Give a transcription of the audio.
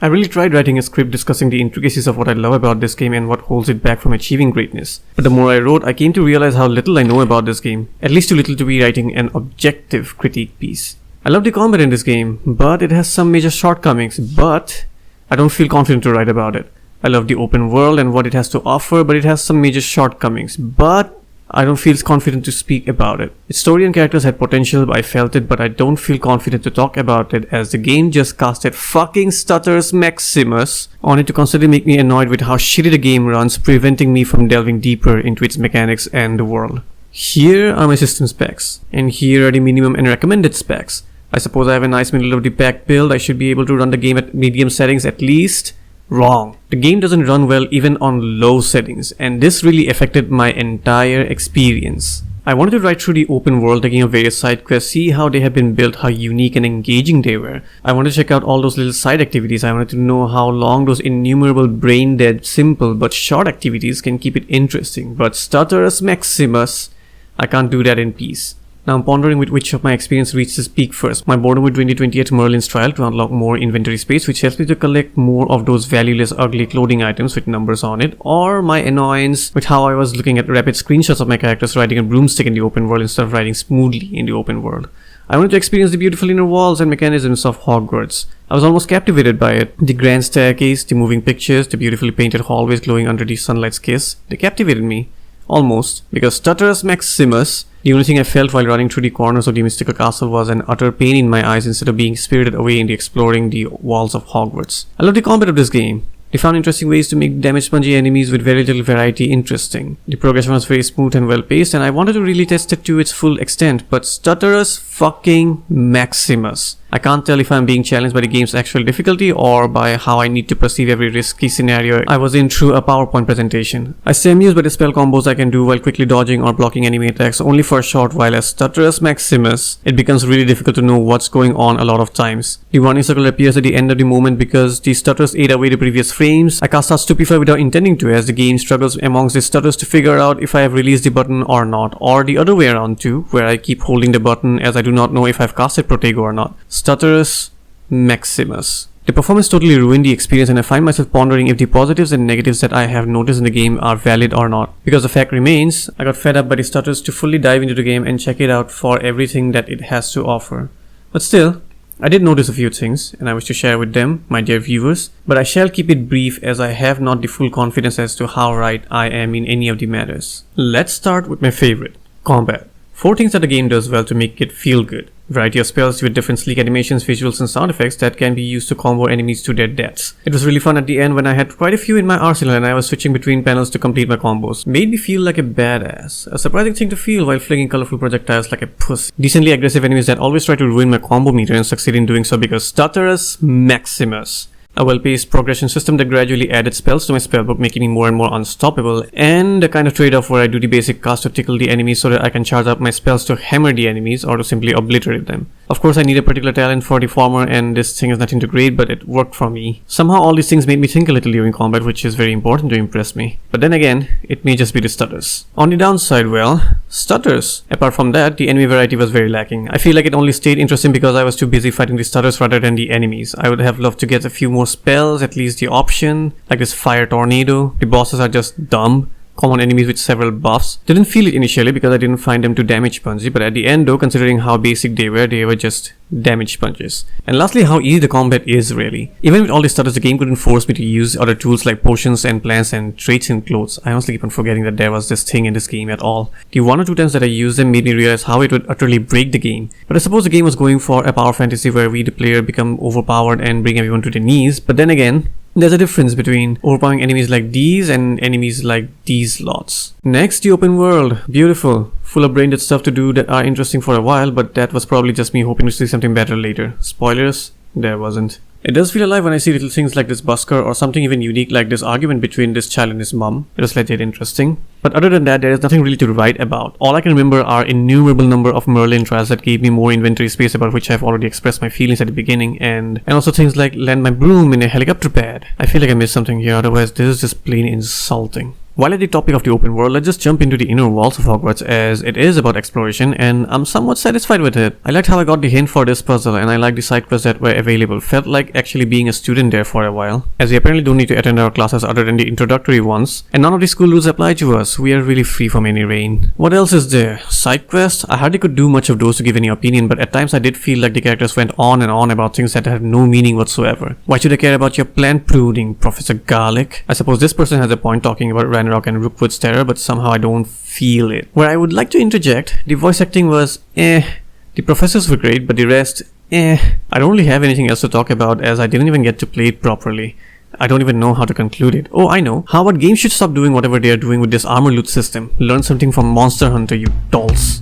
I really tried writing a script discussing the intricacies of what I love about this game and what holds it back from achieving greatness. But the more I wrote, I came to realize how little I know about this game, at least too little to be writing an objective critique piece. I love the combat in this game, but it has some major shortcomings, but I don't feel confident to write about it. I love the open world and what it has to offer, but it has some major shortcomings, but I don't feel confident to speak about it. Its story and characters had potential, I felt it, but I don't feel confident to talk about it as the game just casted fucking Stutters Maximus on it to constantly make me annoyed with how shitty the game runs, preventing me from delving deeper into its mechanics and the world. Here are my system specs, and here are the minimum and recommended specs. I suppose I have a nice middle of the pack build. I should be able to run the game at medium settings at least. Wrong. The game doesn't run well even on low settings, and this really affected my entire experience. I wanted to ride through the open world, taking a various side quests, see how they have been built, how unique and engaging they were. I wanted to check out all those little side activities. I wanted to know how long those innumerable brain-dead, simple but short activities can keep it interesting. But Stutters Maximus, I can't do that in peace. Now I'm pondering with which of my experience reached its peak first. My boredom with 2028 Merlin's Trial to unlock more inventory space, which helps me to collect more of those valueless ugly clothing items with numbers on it, or my annoyance with how I was looking at rapid screenshots of my characters riding a broomstick in the open world instead of riding smoothly in the open world. I wanted to experience the beautiful inner walls and mechanisms of Hogwarts. I was almost captivated by it. The grand staircase, the moving pictures, the beautifully painted hallways glowing under the sunlight's kiss, they captivated me. Almost, because Stutters Maximus, the only thing I felt while running through the corners of the mystical castle was an utter pain in my eyes instead of being spirited away in exploring the walls of Hogwarts. I love the combat of this game. They found interesting ways to make damage spongy enemies with very little variety interesting. The progression was very smooth and well paced, and I wanted to really test it to its full extent, but Stutters fucking Maximus. I can't tell if I'm being challenged by the game's actual difficulty or by how I need to perceive every risky scenario I was in through a PowerPoint presentation. I stay amused by the spell combos I can do while quickly dodging or blocking enemy attacks only for a short while. As Stutters Maximus, it becomes really difficult to know what's going on a lot of times. The warning circle appears at the end of the moment because the stutters ate away the previous frames. I cast out Stupefy without intending to, as the game struggles amongst the stutters to figure out if I have released the button or not, or the other way around too, where I keep holding the button as I do not know if I've casted Protego or not. Stutters Maximus. The performance totally ruined the experience, and I find myself pondering if the positives and negatives that I have noticed in the game are valid or not. Because the fact remains, I got fed up by the stutters to fully dive into the game and check it out for everything that it has to offer. But still, I did notice a few things, and I wish to share with them, my dear viewers, but I shall keep it brief as I have not the full confidence as to how right I am in any of the matters. Let's start with my favorite, combat. 4 things that the game does well to make it feel good. Variety of spells with different sleek animations, visuals and sound effects that can be used to combo enemies to their deaths. It was really fun at the end when I had quite a few in my arsenal and I was switching between panels to complete my combos. Made me feel like a badass. A surprising thing to feel while flinging colorful projectiles like a puss. Decently aggressive enemies that always try to ruin my combo meter and succeed in doing so because Stutters Maximus. A well-paced progression system that gradually added spells to my spellbook, making me more and more unstoppable, and a kind of trade-off where I do the basic cast to tickle the enemies so that I can charge up my spells to hammer the enemies or to simply obliterate them. Of course, I need a particular talent for the former, and this thing is nothing too great, but it worked for me. Somehow all these things made me think a little during combat, which is very important to impress me. But then again, it may just be the stutters. On the downside, well, stutters. Apart from that, the enemy variety was very lacking. I feel like it only stayed interesting because I was too busy fighting the stutters rather than the enemies. I would have loved to get a few more spells, at least the option, like this fire tornado. The bosses are just dumb. Common enemies with several buffs. Didn't feel it initially because I didn't find them too damage spongy, but at the end though, considering how basic they were just damage sponges. And lastly, how easy the combat is really. Even with all the stutters, the game couldn't force me to use other tools like potions and plants and traits and clothes. I honestly keep on forgetting that there was this thing in this game at all. The 1 or 2 times that I used them made me realize how it would utterly break the game. But I suppose the game was going for a power fantasy where we the player become overpowered and bring everyone to their knees. But then again, there's a difference between overpowering enemies like these and enemies like these lots. Next, the open world. Beautiful. Full of brain-dead stuff to do that are interesting for a while, but that was probably just me hoping to see something better later. Spoilers? There wasn't. It does feel alive when I see little things like this busker or something even unique like this argument between this child and his mom. It was legit interesting. But other than that, there is nothing really to write about. All I can remember are innumerable number of Merlin trials that gave me more inventory space, about which I've already expressed my feelings at the beginning, and also things like land my broom in a helicopter pad. I feel like I missed something here, otherwise this is just plain insulting. While at the topic of the open world, let's just jump into the inner walls of Hogwarts, as it is about exploration and I'm somewhat satisfied with it. I liked how I got the hint for this puzzle, and I liked the side quests that were available. Felt like actually being a student there for a while, as we apparently don't need to attend our classes other than the introductory ones, and none of the school rules apply to us. We are really free from any rain. What else is there? Side quests? I hardly could do much of those to give any opinion, but at times I did feel like the characters went on and on about things that had no meaning whatsoever. Why should I care about your plant pruning, Professor Garlic? I suppose this person has a point talking about Ranrock and Rookwood's terror, but somehow I don't feel it. Where I would like to interject, the voice acting was the professors were great, but the rest, I don't really have anything else to talk about, as I didn't even get to play it properly. I don't even know how to conclude it. Oh, I know. How about games should stop doing whatever they are doing with this armor loot system? Learn something from Monster Hunter, you dolls.